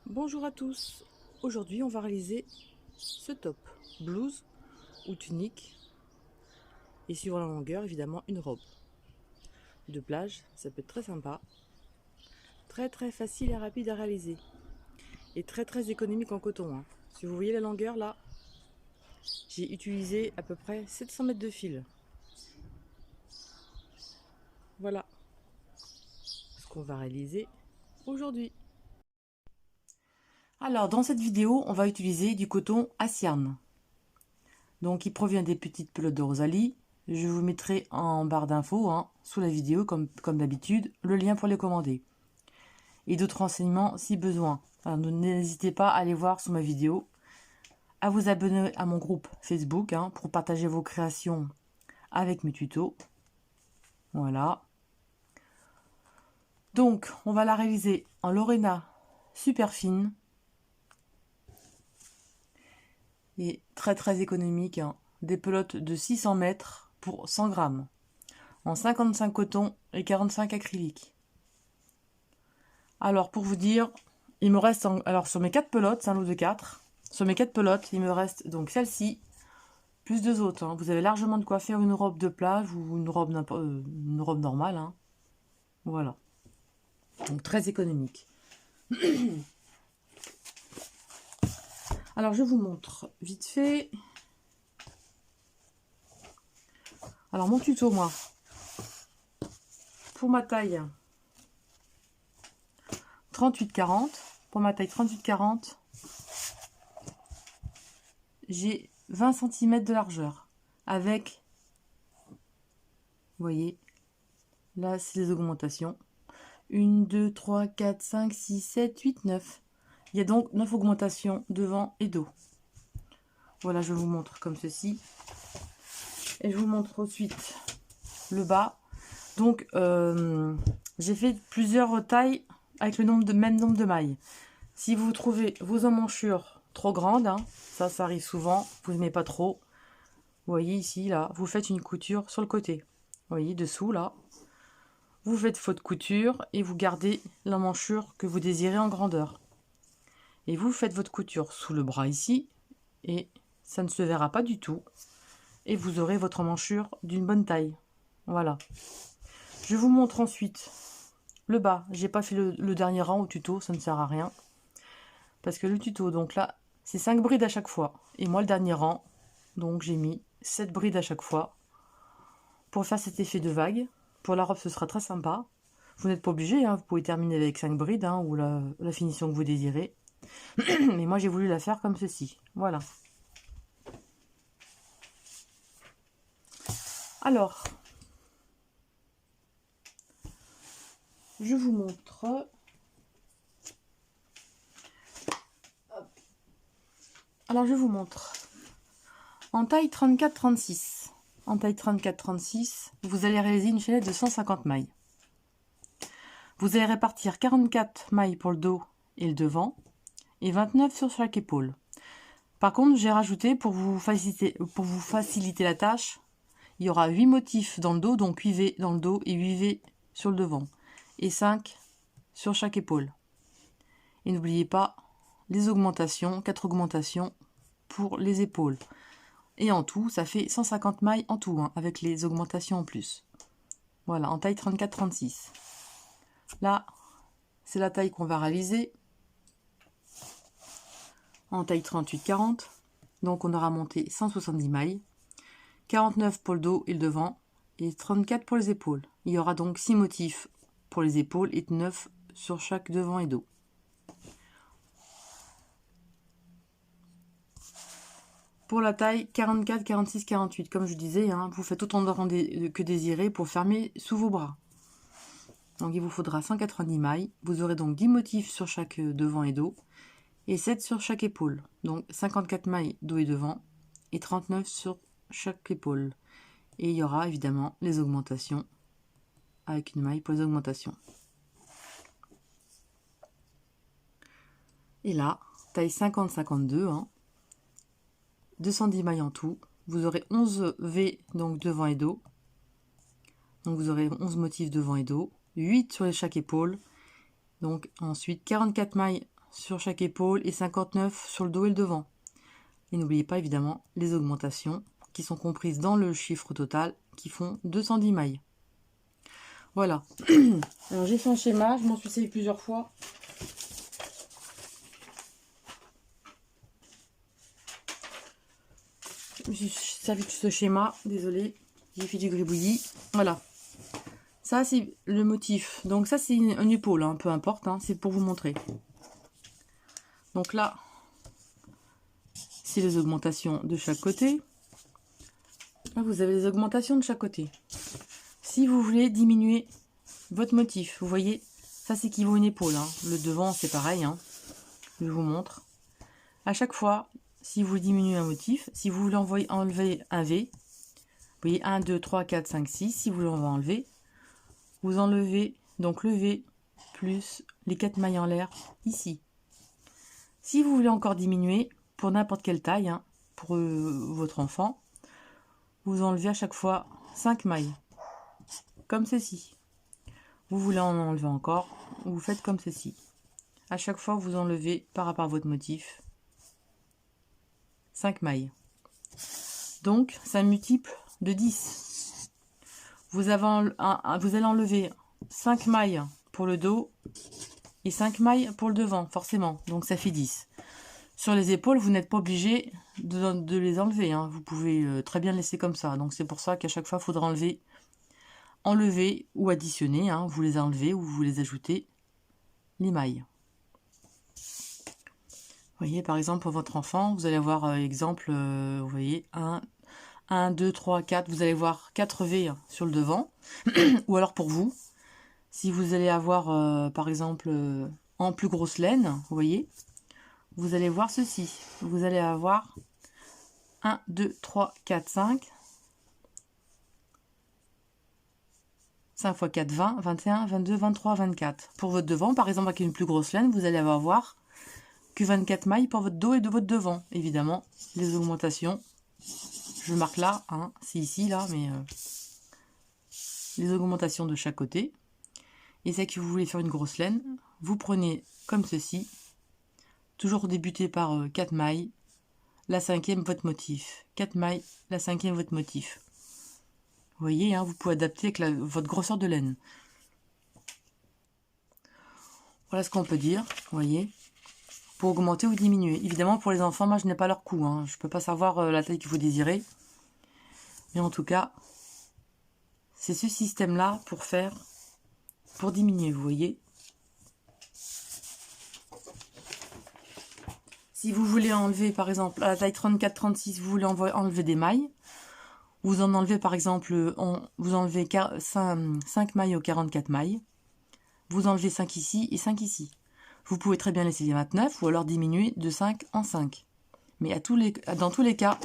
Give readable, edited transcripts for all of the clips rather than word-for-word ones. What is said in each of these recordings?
Bonjour à tous, aujourd'hui on va réaliser ce top, blouse ou tunique, et suivant la longueur évidemment une robe de plage. Ça peut être très sympa, très facile et rapide à réaliser, et très économique en coton, hein. Si vous voyez la longueur là, j'ai utilisé à peu près 700 mètres de fil. Voilà ce qu'on va réaliser aujourd'hui. Alors dans cette vidéo on va utiliser du coton Assiane. Donc il provient des petites pelotes de Rosalie. Je vous mettrai en barre d'infos, hein, sous la vidéo, comme d'habitude, le lien pour les commander. Et d'autres renseignements si besoin. Alors, n'hésitez pas à aller voir sous ma vidéo, à vous abonner à mon groupe Facebook, hein, pour partager vos créations avec mes tutos. Voilà. Donc, on va la réaliser en Lorena super fine. Et très économique, hein. Des pelotes de 600 mètres pour 100 grammes. En 55 coton et 45 acrylique. Alors, pour vous dire, il me reste... Alors, sur mes 4 pelotes, c'est un lot de 4. Sur mes 4 pelotes, il me reste donc celle-ci, plus 2 autres, hein. Vous avez largement de quoi faire une robe de plage ou une robe normale, hein. Voilà. Donc, très économique. Alors, je vous montre vite fait. Alors, mon tuto, moi, pour ma taille 38-40, pour ma taille 38-40, j'ai 20 cm de largeur avec, vous voyez, là c'est les augmentations, 1, 2, 3, 4, 5, 6, 7, 8, 9. Il y a donc 9 augmentations devant et dos. Voilà, je vous montre comme ceci. Et je vous montre ensuite le bas. Donc, j'ai fait plusieurs tailles avec le même nombre de mailles. Si vous trouvez vos emmanchures trop grandes, hein, ça arrive souvent, vous n'aimez pas trop. Vous voyez ici, là, vous faites une couture sur le côté. Vous voyez, dessous, là. Vous faites faute couture et vous gardez l'emmanchure que vous désirez en grandeur. Et vous faites votre couture sous le bras ici, et ça ne se verra pas du tout. Et vous aurez votre emmanchure d'une bonne taille. Voilà. Je vous montre ensuite le bas. J'ai pas fait le dernier rang au tuto, ça ne sert à rien. Parce que le tuto, donc là, c'est 5 brides à chaque fois. Et moi, le dernier rang, donc j'ai mis 7 brides à chaque fois. Pour faire cet effet de vague. Pour la robe, ce sera très sympa. Vous n'êtes pas obligé, hein, vous pouvez terminer avec 5 brides, hein, ou la finition que vous désirez. Mais moi, j'ai voulu la faire comme ceci. Voilà. Alors, je vous montre. Alors, je vous montre. En taille 34-36. En taille 34-36, vous allez réaliser une chaînette de 150 mailles. Vous allez répartir 44 mailles pour le dos et le devant, et 29 sur chaque épaule. Par contre, j'ai rajouté, pour vous faciliter la tâche, il y aura 8 motifs dans le dos, donc 8 V dans le dos et 8 V sur le devant. Et 5 sur chaque épaule. Et n'oubliez pas les augmentations, 4 augmentations pour les épaules. Et en tout, ça fait 150 mailles en tout, hein, avec les augmentations en plus. Voilà, en taille 34-36. Là, c'est la taille qu'on va réaliser. En taille 38-40. Donc on aura monté 170 mailles. 49 pour le dos et le devant. Et 34 pour les épaules. Il y aura donc 6 motifs pour les épaules et 9 sur chaque devant et dos. Pour la taille 44, 46, 48, comme je disais, hein, vous faites autant de rangs que désiré pour fermer sous vos bras. Donc il vous faudra 190 mailles. Vous aurez donc 10 motifs sur chaque devant et dos et 7 sur chaque épaule. Donc 54 mailles dos et devant et 39 sur chaque épaule. Et il y aura évidemment les augmentations avec une maille pour les augmentations. Et là, taille 50-52, hein, 210 mailles en tout. Vous aurez 11 V donc devant et dos. Donc vous aurez 11 motifs devant et dos. 8 sur chaque épaule. Donc ensuite 44 mailles sur chaque épaule et 59 sur le dos et le devant. Et n'oubliez pas évidemment les augmentations qui sont comprises dans le chiffre total qui font 210 mailles. Voilà. Alors j'ai fait un schéma, je m'en suis servi plusieurs fois. J'ai servi ce schéma, désolé, j'ai fait du gribouillis. Voilà. Ça c'est le motif. Donc ça c'est une épaule, hein, peu importe, hein, c'est pour vous montrer. Donc là, c'est les augmentations de chaque côté. Là, vous avez les augmentations de chaque côté. Si vous voulez diminuer votre motif, vous voyez, ça c'est équivaut à une épaule. Hein. Le devant, c'est pareil. Hein. Je vous montre. À chaque fois, si vous diminuez un motif, si vous voulez enlever un V, vous voyez 1, 2, 3, 4, 5, 6. Si vous l'enlevez enlever, vous enlevez donc le V plus les 4 mailles en l'air ici. Si vous voulez encore diminuer, pour n'importe quelle taille, hein, pour votre enfant, vous enlevez à chaque fois 5 mailles, comme ceci. Vous voulez en enlever encore, vous faites comme ceci. À chaque fois, vous enlevez par rapport à votre motif 5 mailles. Donc, c'est un multiple de 10. Vous allez enlever 5 mailles pour le dos et 5 mailles pour le devant, forcément. Donc, ça fait 10. Sur les épaules, vous n'êtes pas obligé de les enlever. Hein. Vous pouvez très bien laisser comme ça. Donc, c'est pour ça qu'à chaque fois, il faudra enlever ou additionner. Hein. Vous les enlevez ou vous les ajoutez les mailles. Vous voyez, par exemple, pour votre enfant, vous allez avoir exemple, vous voyez, 1, 2, 3, 4. Vous allez voir 4 V sur le devant. Ou alors pour vous, si vous allez avoir, par exemple, en plus grosse laine, vous voyez, vous allez voir ceci. Vous allez avoir 1, 2, 3, 4, 5. 5 x 4, 20, 21, 22, 23, 24. Pour votre devant, par exemple, avec une plus grosse laine, vous allez avoir que 24 mailles pour votre dos et de votre devant. Évidemment, les augmentations, je marque là, hein, c'est ici, là, mais les augmentations de chaque côté. Et c'est que vous voulez faire une grosse laine, vous prenez comme ceci, toujours débuter par 4 mailles, la cinquième votre motif. 4 mailles, la cinquième votre motif. Vous voyez, hein, vous pouvez adapter avec votre grosseur de laine. Voilà ce qu'on peut dire, vous voyez, pour augmenter ou diminuer. Évidemment, pour les enfants, moi, je n'ai pas leur coût. Hein. Je ne peux pas savoir la taille que vous désirez. Mais en tout cas, c'est ce système-là pour diminuer, vous voyez. Si vous voulez enlever, par exemple, à la taille 34-36, vous voulez enlever des mailles, vous en enlevez, par exemple, vous enlevez 5 mailles aux 44 mailles, vous enlevez 5 ici et 5 ici. Vous pouvez très bien laisser les 29 ou alors diminuer de 5 en 5. Mais dans tous les cas,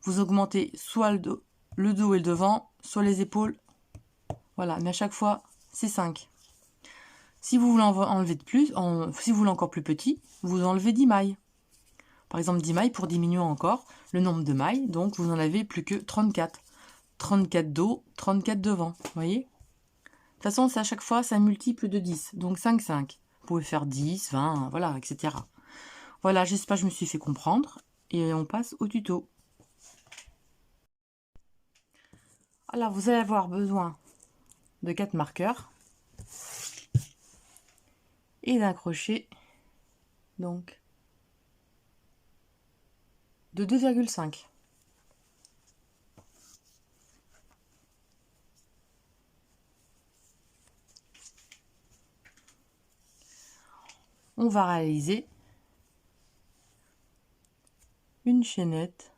vous augmentez soit le dos et le devant, soit les épaules. Voilà, mais à chaque fois, c'est 5. Si vous voulez enlever de plus, si vous voulez encore plus petit, vous enlevez 10 mailles. Par exemple, 10 mailles pour diminuer encore le nombre de mailles. Donc, vous n'en avez plus que 34. 34 dos, 34 devant. Vous voyez? De toute façon, c'est à chaque fois, c'est un multiple de 10. Donc, 5, 5. Vous pouvez faire 10, 20, voilà, etc. Voilà, j'espère que je me suis fait comprendre. Et on passe au tuto. Alors, vous allez avoir besoin de 4 marqueurs et d'un crochet, donc, de 2,5. On va réaliser une chaînette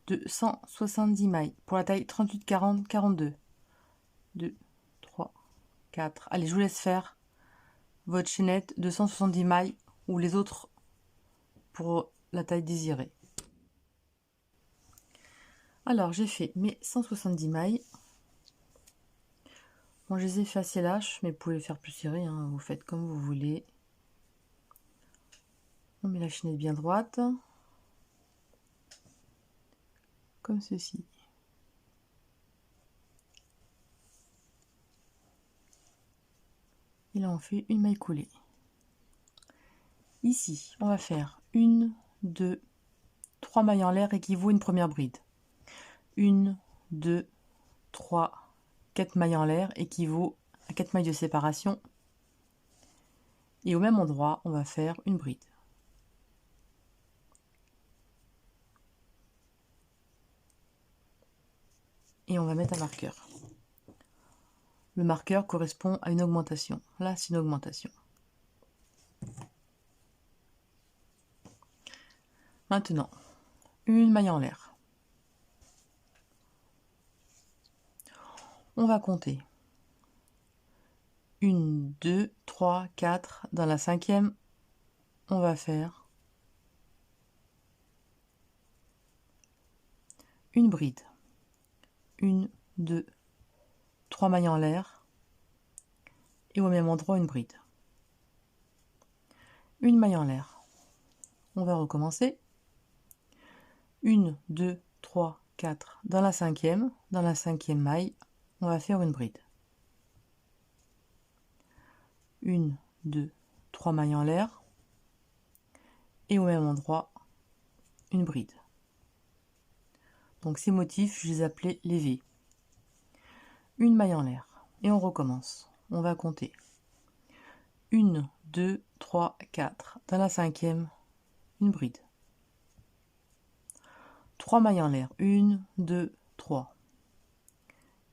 de 170 mailles pour la taille 38, 40, 42. 2, 3, 4. Allez, je vous laisse faire votre chaînette de 170 mailles ou les autres pour la taille désirée. Alors, j'ai fait mes 170 mailles. Moi, je les ai fait assez lâches, mais vous pouvez les faire plus serrées, hein, vous faites comme vous voulez. On met la chaînette bien droite, comme ceci. Et là, on fait une maille coulée. Ici, on va faire 1, 2, 3 mailles en l'air équivaut à une première bride. 1, 2, 3, 4 mailles en l'air équivaut à 4 mailles de séparation. Et au même endroit, on va faire une bride. Et on va mettre un marqueur. Le marqueur correspond à une augmentation. Là, c'est une augmentation. Maintenant, une maille en l'air. On va compter. 1, 2, 3, 4. Dans la cinquième, on va faire une bride. 1, 2, 3 mailles en l'air. Et au même endroit, une bride. Une maille en l'air. On va recommencer. 1, 2, 3, 4. Dans la cinquième maille, on va faire une bride. 1, 2, 3 mailles en l'air. Et au même endroit, une bride. Donc ces motifs, je les appelais les V. Une maille en l'air. Et on recommence. On va compter. 1, 2, 3, 4. Dans la cinquième, une bride. 3 mailles en l'air. 1, 2, 3.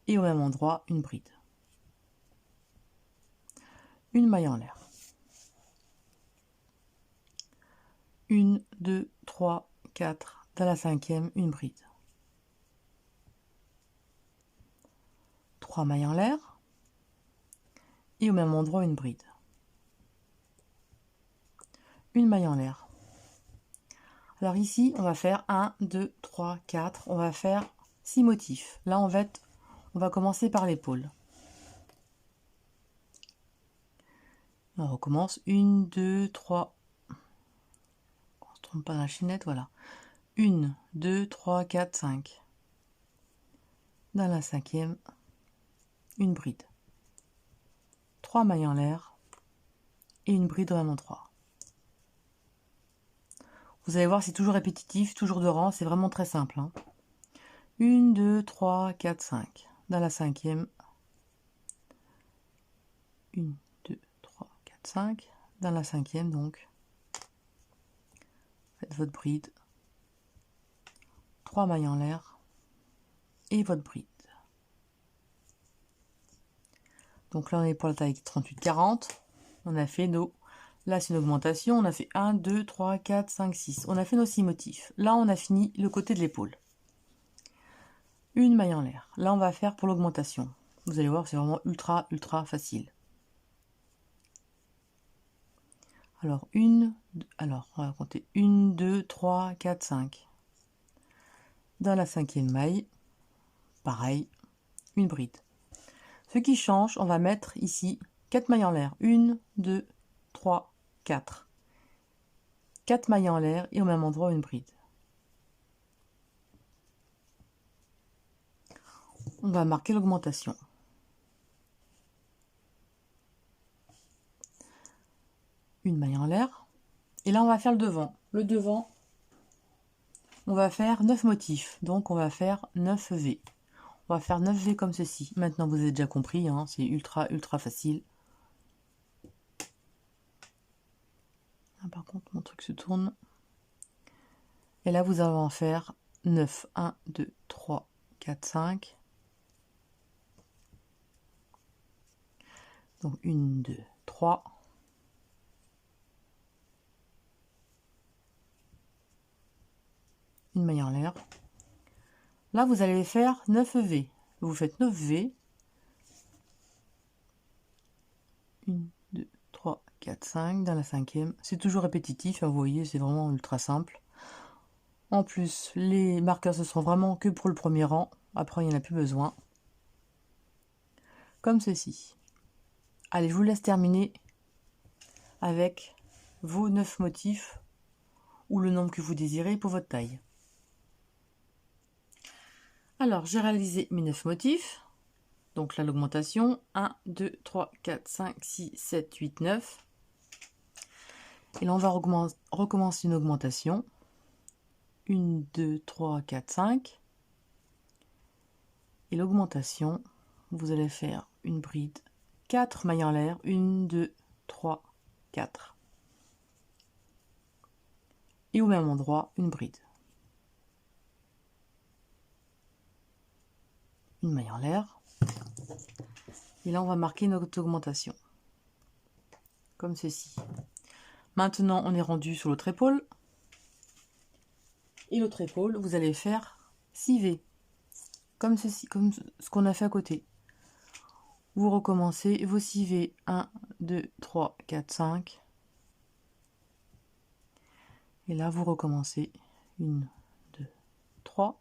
Et au même endroit, une bride. Une maille en l'air. 1, 2, 3, 4. Dans la cinquième, une bride. 3 mailles en l'air. Et au même endroit, une bride. Une maille en l'air. Alors ici, on va faire 1, 2, 3, 4. On va faire 6 motifs. Là, on va commencer par l'épaule. On recommence. 1, 2, 3. On ne se trompe pas dans la chaînette, voilà. 1, 2, 3, 4, 5. Dans la cinquième, une bride. 3 mailles en l'air et une bride au même endroit. Vous allez voir, c'est toujours répétitif, toujours de rang, c'est vraiment très simple. 1, 2, 3, 4, 5. Dans la cinquième, 1, 2, 3, 4, 5. Dans la cinquième, donc, faites votre bride. 3 mailles en l'air et votre bride. Donc là, on est pour la taille 38-40. On a fait nos... Là, c'est une augmentation. On a fait 1, 2, 3, 4, 5, 6. On a fait nos 6 motifs. Là, on a fini le côté de l'épaule. Une maille en l'air. Là, on va faire pour l'augmentation. Vous allez voir, c'est vraiment ultra, ultra facile. Alors, on va compter 1, 2, 3, 4, 5. Dans la cinquième maille, pareil, une bride. Ce qui change, on va mettre ici 4 mailles en l'air. 1, 2, 3, 4. 4 mailles en l'air et au même endroit une bride. On va marquer l'augmentation. Une maille en l'air. Et là, on va faire le devant. Le devant, on va faire 9 motifs. Donc, on va faire 9 V. On va faire 9 V comme ceci. Maintenant, vous avez déjà compris, c'est ultra, ultra facile. Ah, par contre, mon truc se tourne. Et là, vous allez en faire 9. 1, 2, 3, 4, 5. Donc, 1, 2, 3. Une maille en l'air. Là, vous allez faire 9 V. Vous faites 9 V. 1, 2, 3, 4, 5. Dans la cinquième. C'est toujours répétitif, vous voyez, c'est vraiment ultra simple. En plus, les marqueurs, ce seront vraiment que pour le premier rang. Après, il n'y en a plus besoin. Comme ceci. Allez, je vous laisse terminer avec vos 9 motifs ou le nombre que vous désirez pour votre taille. Alors, j'ai réalisé mes 9 motifs. Donc là, l'augmentation, 1, 2, 3, 4, 5, 6, 7, 8, 9. Et là, on va recommencer une augmentation. 1, 2, 3, 4, 5. Et l'augmentation, vous allez faire une bride, 4 mailles en l'air, 1, 2, 3, 4. Et au même endroit, une bride. Une maille en l'air. Et là, on va marquer notre augmentation. Comme ceci. Maintenant, on est rendu sur l'autre épaule. Et l'autre épaule, vous allez faire 6 V. Comme ceci, comme ce qu'on a fait à côté. Vous recommencez vos 6 V. 1, 2, 3, 4, 5. Et là, vous recommencez 1, 2, 3.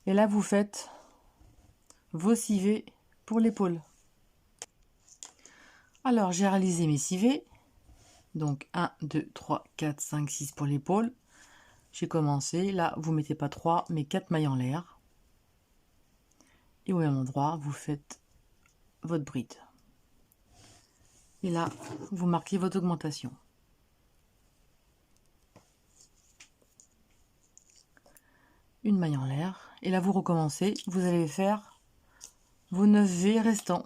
Et là, vous faites vos 6 V pour l'épaule. Alors, j'ai réalisé mes 6 V. Donc, 1, 2, 3, 4, 5, 6 pour l'épaule. J'ai commencé. Là, vous mettez pas 3, mais 4 mailles en l'air. Et au même endroit, vous faites votre bride. Et là, vous marquez votre augmentation. Une maille en l'air. Et là, vous recommencez. Vous allez faire vos 9 V restants.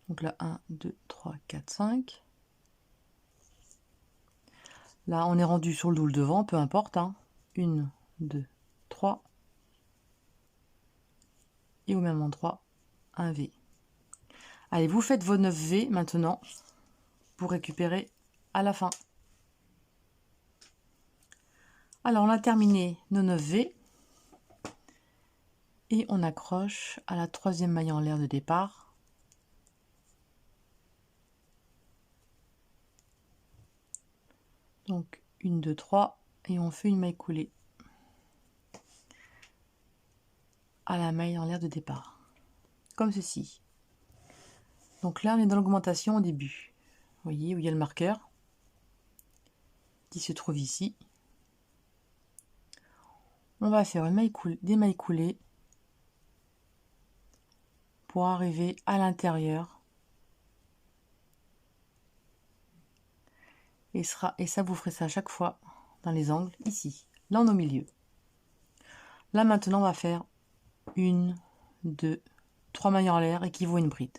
Donc là, 1, 2, 3, 4, 5. Là, on est rendu sur le double devant, peu importe. 1, 2, 3. Et au même endroit, un V. Allez, vous faites vos 9 V maintenant pour récupérer à la fin. Alors, on a terminé nos 9 V. Et on accroche à la 3e maille en l'air de départ. Donc, 1, 2, 3. Et on fait une maille coulée à la maille en l'air de départ. Comme ceci. Donc là, on est dans l'augmentation au début. Vous voyez où il y a le marqueur qui se trouve ici. On va faire des mailles coulées pour arriver à l'intérieur. Et ça, vous ferez ça à chaque fois dans les angles, ici. Là, on est au milieu. Là, maintenant, on va faire 1, 2, 3 mailles en l'air équivaut à une bride.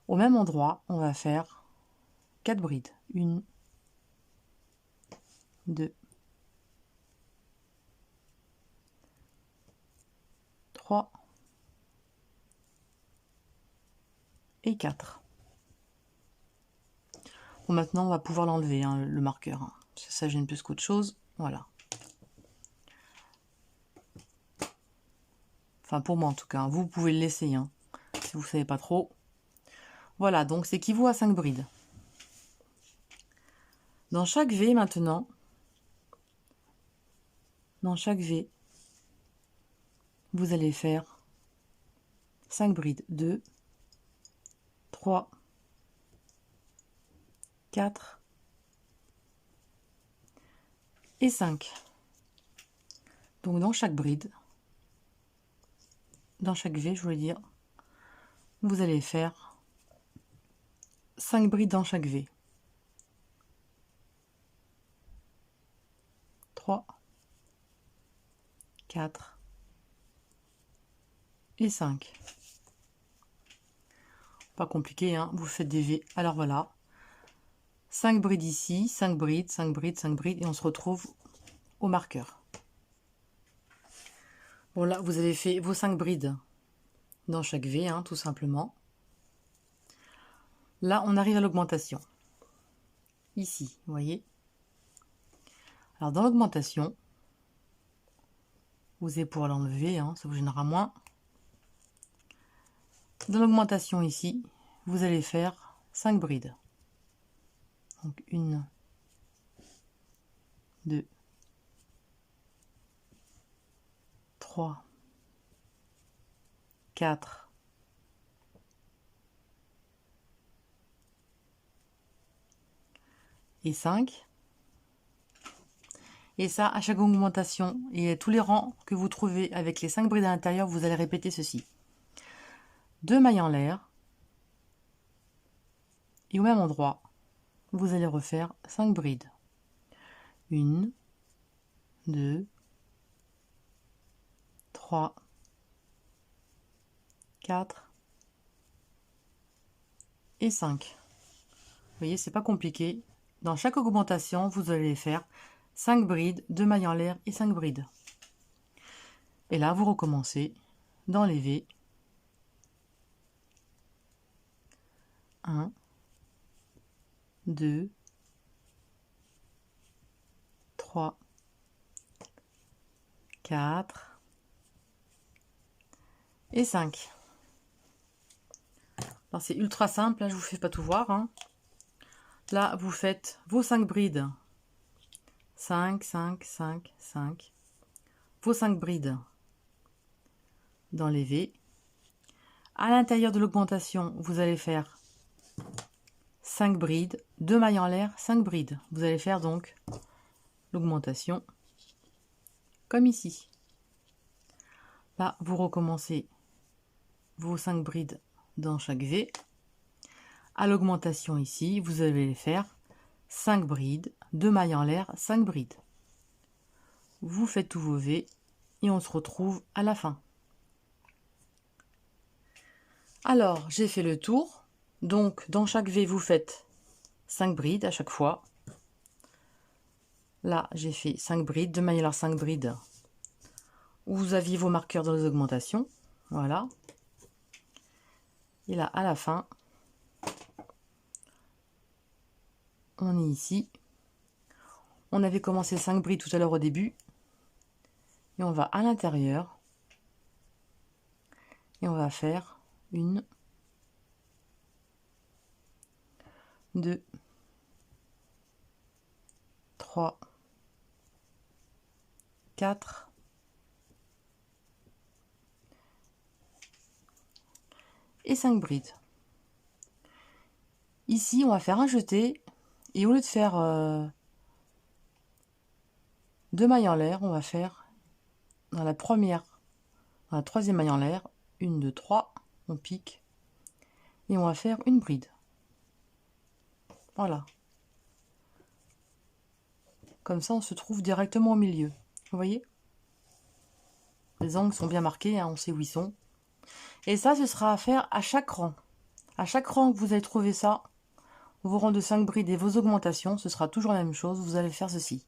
Au même endroit, on va faire 4 brides. 1, 2, 3 et 4. Bon, maintenant, on va pouvoir l'enlever, hein, le marqueur. Hein. Ça gêne plus qu'autre chose. Voilà. Enfin, pour moi, en tout cas. Vous pouvez le laisser, hein, si vous ne savez pas trop. Voilà, donc c'est équivaut à 5 brides. Dans chaque V, maintenant, vous allez faire 5 brides. 2, 3, 4 et 5. Donc dans chaque bride, dans chaque V, je voulais dire, vous allez faire 5 brides dans chaque V. 3, 4 et 5. Pas compliqué, hein, vous faites des V. Alors voilà, 5 brides ici, 5 brides, 5 brides, 5 brides, et on se retrouve au marqueur. Bon, là, vous avez fait vos 5 brides dans chaque V, hein, tout simplement. Là, on arrive à l'augmentation. Ici, vous voyez. Alors, dans l'augmentation, vous allez pouvoir l'enlever, hein, ça vous gênera moins. Dans l'augmentation ici, vous allez faire 5 brides. Donc, 1, 2, 3, 4, et 5. Et ça, à chaque augmentation et tous les rangs que vous trouvez avec les 5 brides à l'intérieur, vous allez répéter ceci. 2 mailles en l'air, Et au même endroit, vous allez refaire 5 brides. 1, 2, 3, 4 et 5. Vous voyez, c'est pas compliqué. Dans chaque augmentation, vous allez faire 5 brides, 2 mailles en l'air et 5 brides. Et là, vous recommencez dans les V. 1, 2, 3, 4 et 5. C'est ultra simple, là je vous fais pas tout voir. Hein. Là, vous faites vos 5 brides. 5, 5, 5, 5. Vos 5 brides dans les V. À l'intérieur de l'augmentation, vous allez faire 5 brides, 2 mailles en l'air, 5 brides. Vous allez faire donc l'augmentation comme ici. Là, vous recommencez vos 5 brides dans chaque V. À l'augmentation ici, vous allez faire 5 brides, 2 mailles en l'air, 5 brides. Vous faites tous vos V et on se retrouve à la fin. Alors, j'ai fait le tour. Donc, dans chaque V, vous faites 5 brides à chaque fois. Là, j'ai fait 5 brides, 2 mailles en l'air, 5 brides. Vous aviez vos marqueurs dans les augmentations. Voilà. Et là, à la fin, on est ici. On avait commencé 5 brides tout à l'heure au début. Et on va à l'intérieur. Et on va faire 1, 2, 3, 4 et 5 brides. Ici, on va faire un jeté. Et au lieu de faire 2 mailles en l'air, on va faire dans la troisième maille en l'air, 1, 2, 3, on pique. Et on va faire une bride. Voilà. Comme ça, on se trouve directement au milieu. Vous voyez? Les angles sont bien marqués, hein, on sait où ils sont. Et ça, ce sera à faire à chaque rang. À chaque rang que vous allez trouver ça, vos rangs de 5 brides et vos augmentations, ce sera toujours la même chose. Vous allez faire ceci.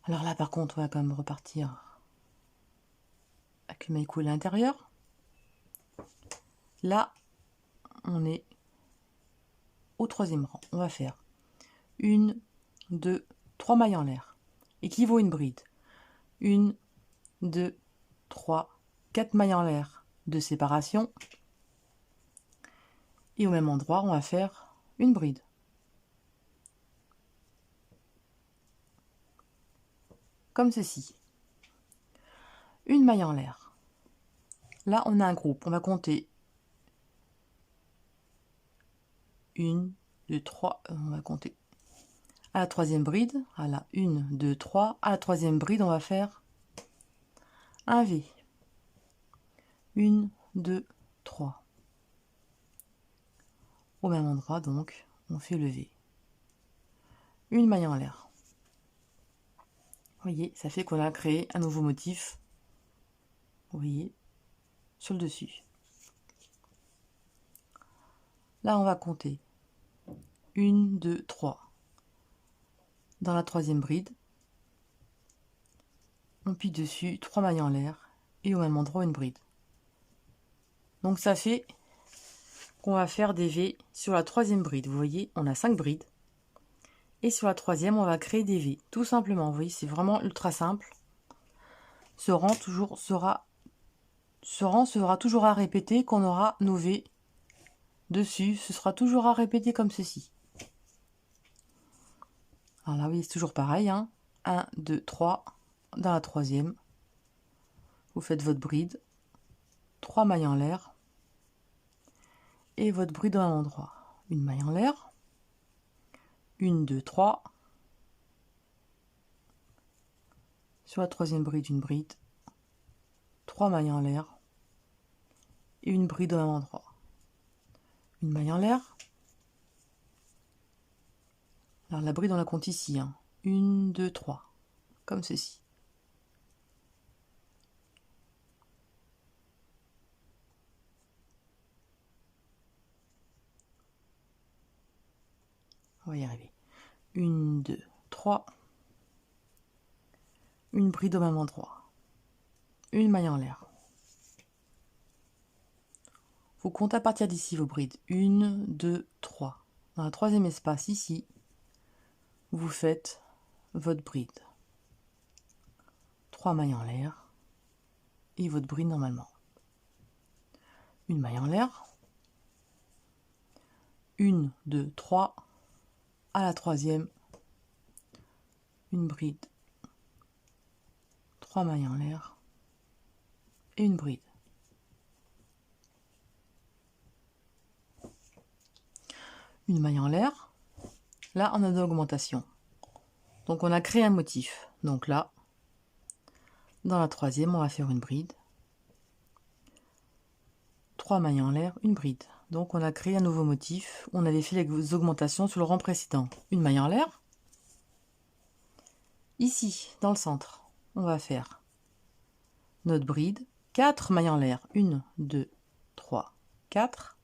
Alors là, par contre, on va quand même repartir avec le maille coulé à l'intérieur. Là, on est au troisième rang. On va faire 1, 2, 3 mailles en l'air, équivaut à une bride. 1, 2, 3, 4 mailles en l'air de séparation. Et au même endroit, on va faire une bride. Comme ceci. Une maille en l'air. Là, on a un groupe. On va compter 1, 2, 3. On va compter à la troisième bride. À la 1, 2, 3. À la troisième bride, on va faire un V. 1, 2, 3. Au même endroit, donc, on fait le V. Une maille en l'air. Vous voyez, ça fait qu'on a créé un nouveau motif. Vous voyez, sur le dessus. Là, on va compter 1, 2, 3. Dans la troisième bride, on pique dessus 3 mailles en l'air et au même endroit une bride. Donc ça fait qu'on va faire des V sur la troisième bride. Vous voyez, on a 5 brides. Et sur la troisième, on va créer des V. Tout simplement, vous voyez, c'est vraiment ultra simple. Ce rang sera toujours à répéter qu'on aura nos V dessus. Ce sera toujours à répéter comme ceci. Alors là, oui, c'est toujours pareil. 1, 2, 3. Dans la troisième, vous faites votre bride. 3 mailles en l'air. Et votre bride dans l'endroit. Une maille en l'air. 1, 2, 3. Sur la troisième bride, une bride. 3 mailles en l'air. Et une bride au même endroit. une maille en l'air. Alors la bride on la compte ici, hein. 1, 2, 3, comme ceci. On va y arriver. 1, 2, 3. Une bride au même endroit. Une maille en l'air. Vous comptez à partir d'ici vos brides. 1, 2, 3. Dans le troisième espace ici, vous faites votre bride. 3 mailles en l'air et votre bride normalement. Une maille en l'air. 1, 2, 3. À la troisième, une bride. 3 mailles en l'air et une bride. Une maille en l'air. Là, on a de l'augmentation. Donc, on a créé un motif. Donc là, dans la troisième, on va faire une bride. 3 mailles en l'air, une bride. Donc, on a créé un nouveau motif. On avait fait les augmentations sur le rang précédent. Une maille en l'air. Ici, dans le centre, on va faire notre bride. 4 mailles en l'air. 1, 2, 3, 4.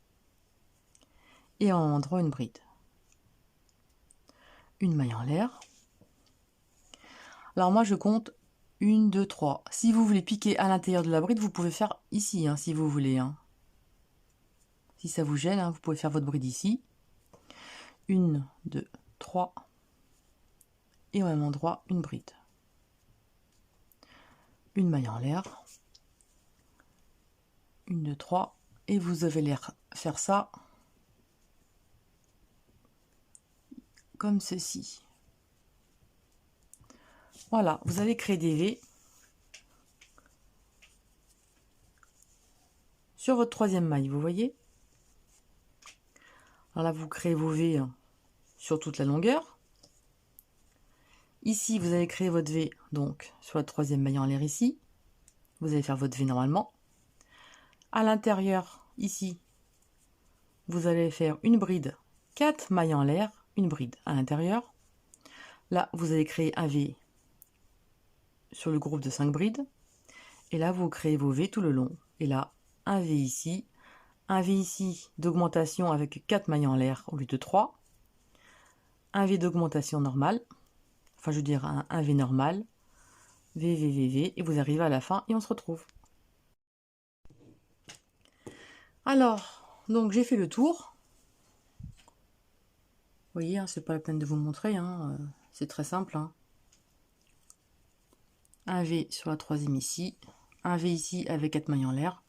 Et en endroit, une bride. Une maille en l'air. Alors moi, je compte 1, 2, 3. Si vous voulez piquer à l'intérieur de la bride, vous pouvez faire ici, hein, si vous voulez. Hein. Si ça vous gêne, hein, vous pouvez faire votre bride ici. 1, 2, 3. Et au même endroit, une bride. Une maille en l'air. 1, 2, 3. Et vous avez l'air faire ça comme ceci. Voilà, vous allez créer des V sur votre troisième maille, vous voyez. Alors là, vous créez vos V sur toute la longueur. Ici, vous allez créer votre V donc sur la troisième maille en l'air ici. Vous allez faire votre V normalement. À l'intérieur, ici, vous allez faire une bride, 4 mailles en l'air, une bride à l'intérieur. Là, vous allez créer un V sur le groupe de 5 brides. Et là, vous créez vos V tout le long. Et là, un V ici, un V ici d'augmentation avec 4 mailles en l'air au lieu de 3. Un V d'augmentation normale. Enfin, je veux dire un V normal. V, V, V, V. Et vous arrivez à la fin et on se retrouve. Alors, donc j'ai fait le tour. Vous voyez, hein, c'est pas la peine de vous montrer. Hein, c'est très simple. Hein. Un V sur la troisième ici. Un V ici avec 4 mailles en l'air.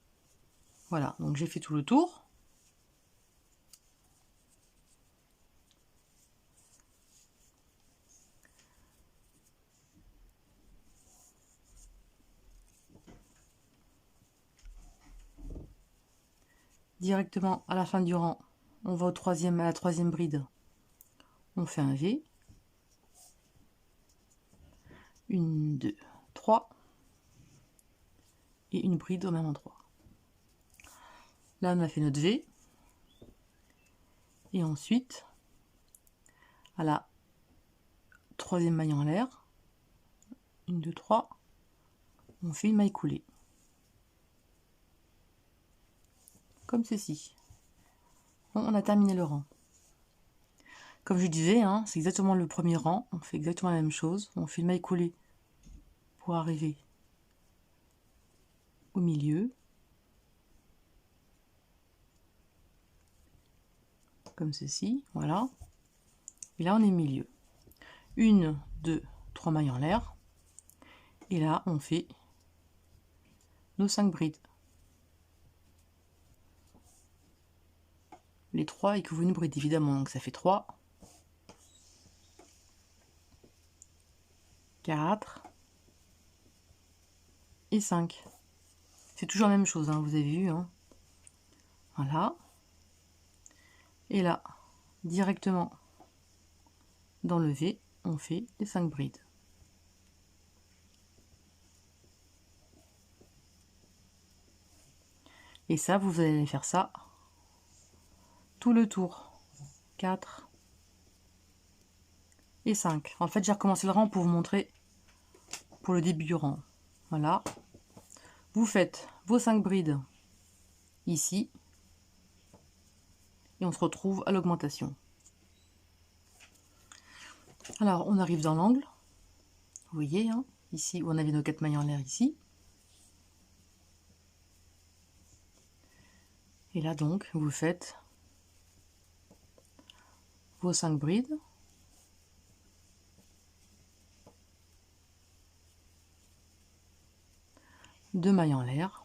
Voilà, donc j'ai fait tout le tour. Directement à la fin du rang, on va à la troisième bride. On fait un V. 1, 2, 3. Et une bride au même endroit. Là, on a fait notre V. Et ensuite, à la troisième maille en l'air, 1, 2, 3, on fait une maille coulée. Comme ceci. Bon, on a terminé le rang. Comme je disais, hein, c'est exactement le premier rang. On fait exactement la même chose. On fait une maille coulée pour arriver au milieu. Comme ceci, voilà. Et là, on est au milieu. 1, 2, 3 mailles en l'air. Et là, on fait nos 5 brides. Les 3 équivaut une bride, évidemment. Donc, ça fait 3, 4 et 5. C'est toujours la même chose, hein, vous avez vu. Hein. Voilà. Et là, directement dans le V, on fait les 5 brides. Et ça, vous allez faire ça tout le tour. 4 et 5. En fait, j'ai recommencé le rang pour vous montrer pour le début du rang. Voilà. Vous faites vos 5 brides ici. Et on se retrouve à l'augmentation. Alors, on arrive dans l'angle. Vous voyez, hein, ici, où on avait nos 4 mailles en l'air ici. Et là, donc, vous faites vos 5 brides. Deux mailles en l'air.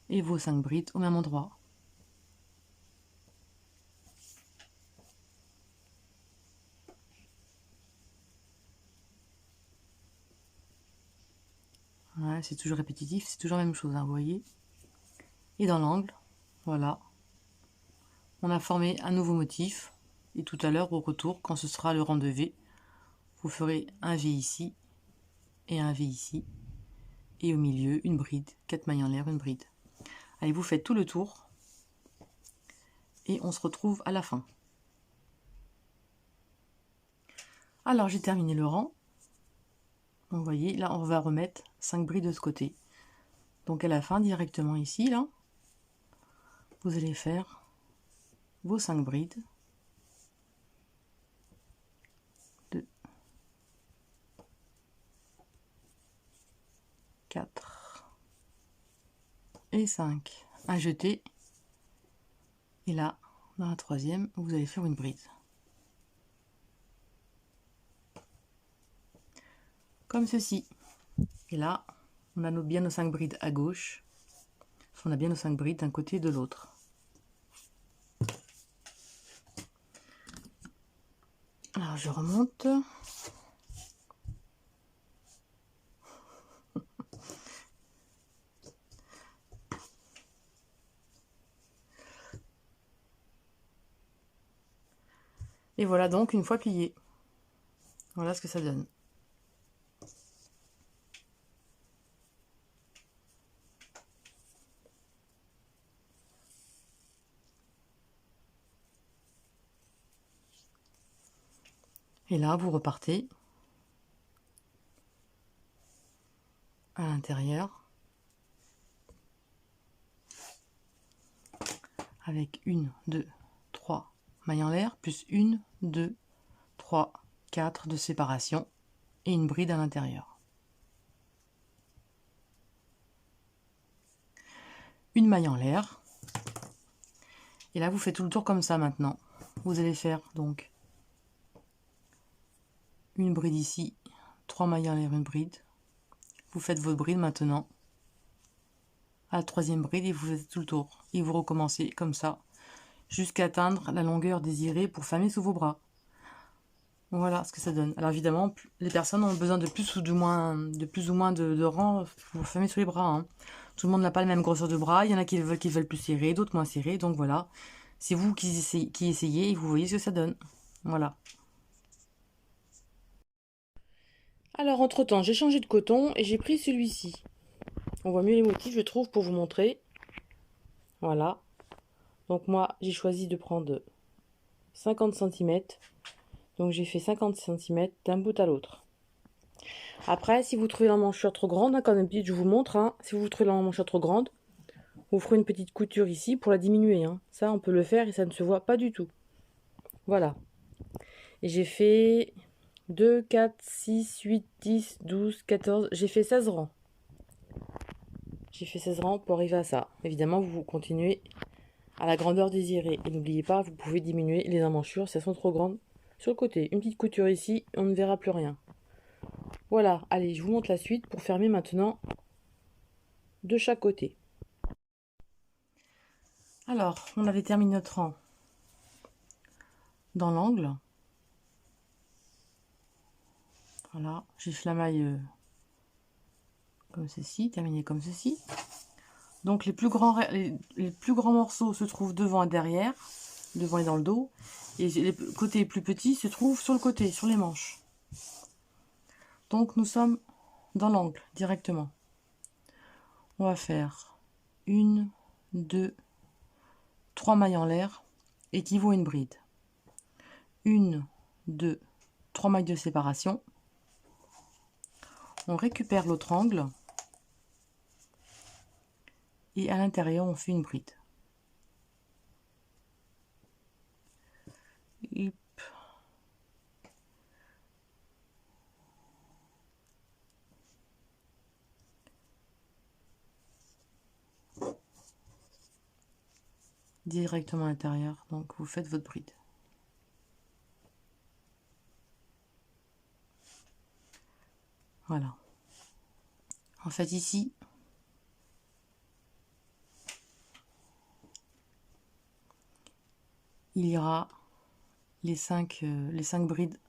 Et vos 5 brides au même endroit. Ouais, c'est toujours répétitif, c'est toujours la même chose, hein, vous voyez. Et dans l'angle, voilà. On a formé un nouveau motif. Et tout à l'heure, au retour, quand ce sera le rang de V, vous ferez un V ici et un V ici. Et au milieu, une bride, 4 mailles en l'air, une bride. Allez, vous faites tout le tour. Et on se retrouve à la fin. Alors, j'ai terminé le rang. Donc, vous voyez, là, on va remettre 5 brides de ce côté. Donc, à la fin, directement ici, là, vous allez faire vos 5 brides. 2, 4 et 5. Un jeté. Et là, dans la troisième, vous allez faire une bride. Comme ceci. Et là, on a bien nos 5 brides à gauche. On a bien nos 5 brides d'un côté et de l'autre. Alors, je remonte. Et voilà donc une fois plié. Voilà ce que ça donne. Et là, vous repartez à l'intérieur avec 1, 2, 3 mailles en l'air, plus 1, 2, 3, 4 de séparation et une bride à l'intérieur. Une maille en l'air. Et là, vous faites tout le tour comme ça maintenant. Vous allez faire donc une bride ici, 3 mailles en l'air, une bride. Vous faites votre bride maintenant à la troisième bride et vous faites tout le tour. Et vous recommencez comme ça jusqu'à atteindre la longueur désirée pour fermer sous vos bras. Voilà ce que ça donne. Alors évidemment, les personnes ont besoin de plus ou moins de rang pour fermer sous les bras, hein. Tout le monde n'a pas la même grosseur de bras. Il y en a qui veulent plus serré, d'autres moins serré. Donc voilà, c'est vous qui essayez et vous voyez ce que ça donne. Voilà. Alors entre-temps, j'ai changé de coton et j'ai pris celui-ci. On voit mieux les motifs, je trouve, pour vous montrer. Voilà. Donc moi, j'ai choisi de prendre 50 cm. Donc j'ai fait 50 cm d'un bout à l'autre. Après, si vous trouvez l'emmanchure trop grande, hein, comme d'habitude, je vous montre, hein, si vous trouvez l'emmanchure trop grande, vous ferez une petite couture ici pour la diminuer, hein. Ça, on peut le faire et ça ne se voit pas du tout. Voilà. Et j'ai fait 2, 4, 6, 8, 10, 12, 14. J'ai fait 16 rangs. J'ai fait 16 rangs pour arriver à ça. Évidemment, vous continuez à la grandeur désirée. Et n'oubliez pas, vous pouvez diminuer les emmanchures si elles sont trop grandes. Sur le côté, une petite couture ici, on ne verra plus rien. Voilà, allez, je vous montre la suite pour fermer maintenant de chaque côté. Alors, on avait terminé notre rang dans l'angle. Voilà, j'ai fait la maille comme ceci, terminé comme ceci. Donc les plus grands morceaux se trouvent devant et derrière, devant et dans le dos. Et les côtés plus petits se trouvent sur le côté, sur les manches. Donc nous sommes dans l'angle directement. On va faire 1, 2, 3 mailles en l'air équivaut à une bride. 1, 2, 3 mailles de séparation. On récupère l'autre angle et à l'intérieur on fait une bride. Et directement à l'intérieur, donc vous faites votre bride. Voilà. En fait ici, il y aura les 5 brides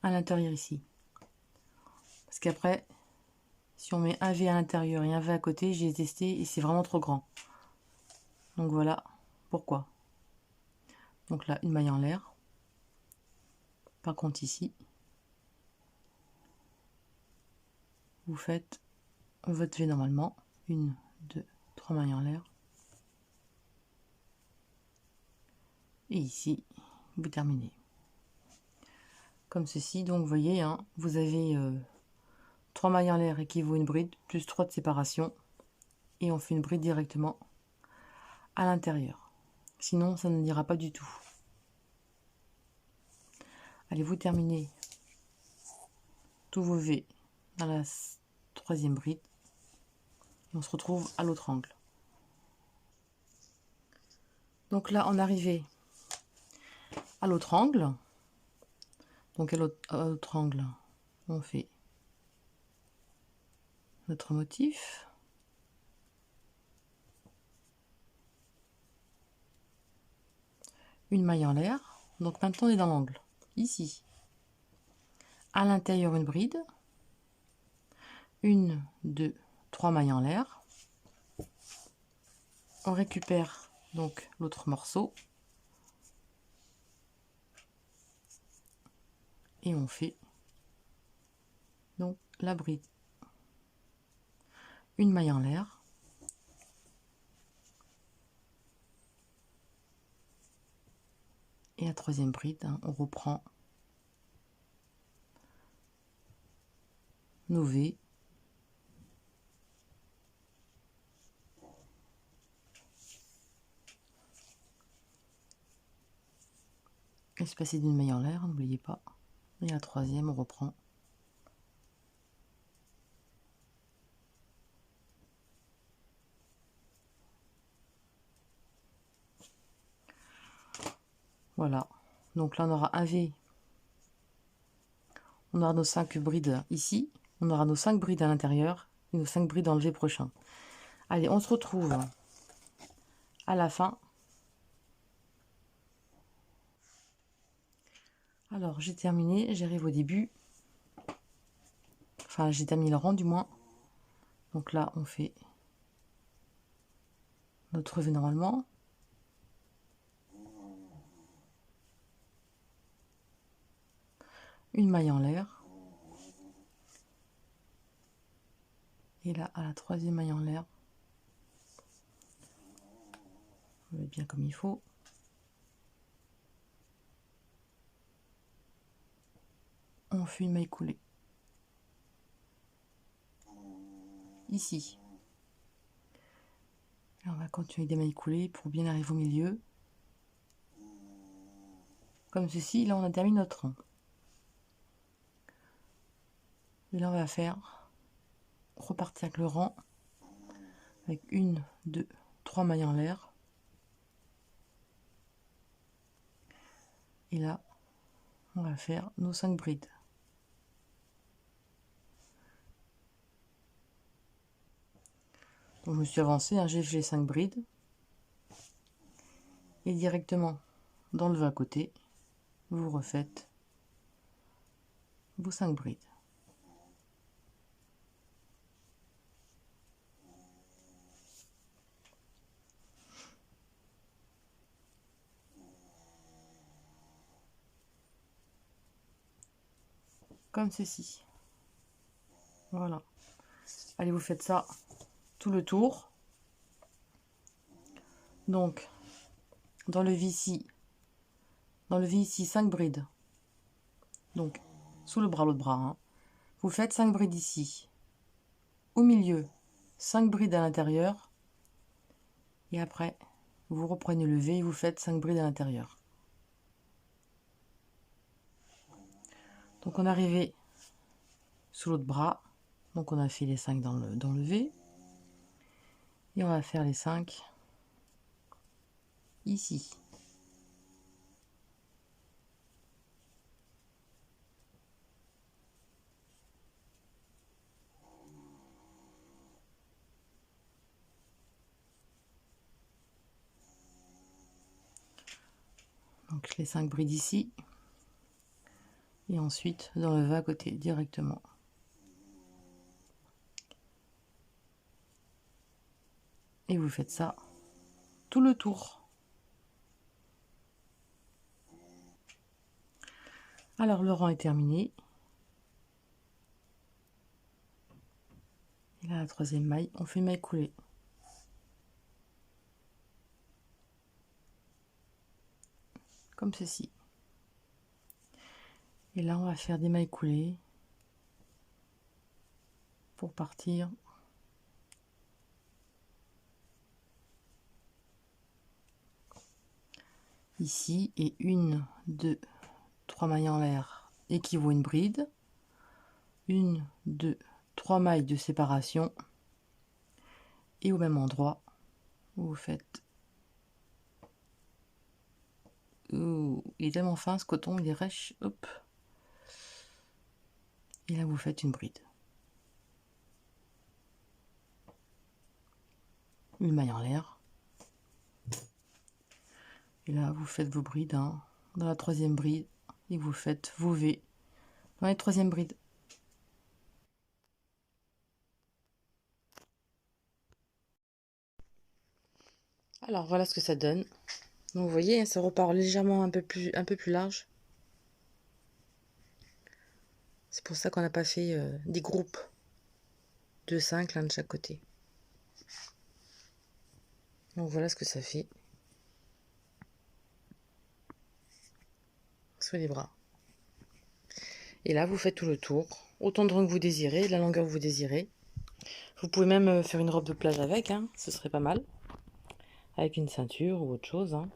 à l'intérieur ici. Parce qu'après, si on met un V à l'intérieur et un V à côté, j'ai testé et c'est vraiment trop grand. Donc voilà pourquoi. Donc là, une maille en l'air. Par contre ici, vous faites votre V normalement. 1, 2, 3 mailles en l'air. Et ici, vous terminez. Comme ceci, donc vous voyez, hein, vous avez 3 mailles en l'air équivaut à une bride, plus 3 de séparation. Et on fait une bride directement à l'intérieur. Sinon, ça n'ira pas du tout. Allez, vous terminez tous vos V dans la 3e bride. Et on se retrouve à l'autre angle. Donc là, on est arrivé à l'autre angle. Donc à l'autre angle, on fait notre motif. Une maille en l'air. Donc maintenant, on est dans l'angle. Ici. À l'intérieur, une bride. 1, 2, 3 mailles en l'air. On récupère donc l'autre morceau. Et on fait donc la bride. Une maille en l'air. Et la 3e bride, hein, on reprend nos V. Espacé d'une maille en l'air, n'oubliez pas. Et la 3e, on reprend. Voilà. Donc là, on aura un V. On aura nos 5 brides ici. On aura nos 5 brides à l'intérieur. Et nos 5 brides dans le V prochain. Allez, on se retrouve à la fin. Alors, j'ai terminé. J'arrive au début. Enfin, j'ai terminé le rang du moins. Donc là, on fait notre V normalement. Une maille en l'air. Et là, à la 3e maille en l'air, on met bien comme il faut. On fait une maille coulée. Ici. Et on va continuer des mailles coulées pour bien arriver au milieu. Comme ceci, là on a terminé notre rang. Et là on va faire, repartir avec le rang, avec 1, 2, 3 mailles en l'air. Et là, on va faire nos 5 brides. Donc je me suis avancée, hein, j'ai fait les 5 brides. Et directement dans le V à côté, vous refaites vos 5 brides. Comme ceci. Voilà. Allez, vous faites ça tout le tour. Donc, d'enlever ici 5 brides. Donc, sous le bras, l'autre bras, hein. Vous faites 5 brides ici. Au milieu, 5 brides à l'intérieur. Et après, vous reprenez le V et vous faites 5 brides à l'intérieur. Donc, on est arrivé sous l'autre bras. Donc, on a fait les 5 dans le V. Et on va faire les 5 ici. Donc les 5 brides ici. Et ensuite dans le V à côté directement. Et vous faites ça tout le tour. Alors le rang est terminé. Et là la troisième maille, on fait une maille coulée. Comme ceci. Et là on va faire des mailles coulées pour partir ici. Et 1, 2, 3 mailles en l'air équivaut une bride. 1, 2, 3 mailles de séparation. Et au même endroit, vous faites... Ouh, il est tellement fin ce coton, il est rêche. Hop. Et là vous faites une bride. Une maille en l'air. Et là vous faites vos brides, hein, dans la troisième bride. Et vous faites vos V dans les troisième brides. Alors voilà ce que ça donne. Donc vous voyez, ça repart légèrement un peu plus large. C'est pour ça qu'on n'a pas fait des groupes de 5 l'un de chaque côté. Donc voilà ce que ça fait sur les bras. Et là vous faites tout le tour, autant de rang que vous désirez, la longueur que vous désirez. Vous pouvez même faire une robe de plage avec, hein, ce serait pas mal. Avec une ceinture ou autre chose, hein.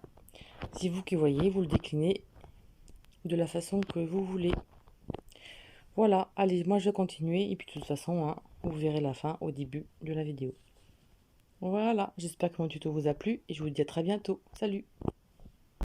C'est vous qui voyez, vous le déclinez de la façon que vous voulez. Voilà, allez, moi je vais continuer et puis de toute façon, hein, vous verrez la fin au début de la vidéo. Voilà, j'espère que mon tuto vous a plu et je vous dis à très bientôt. Salut!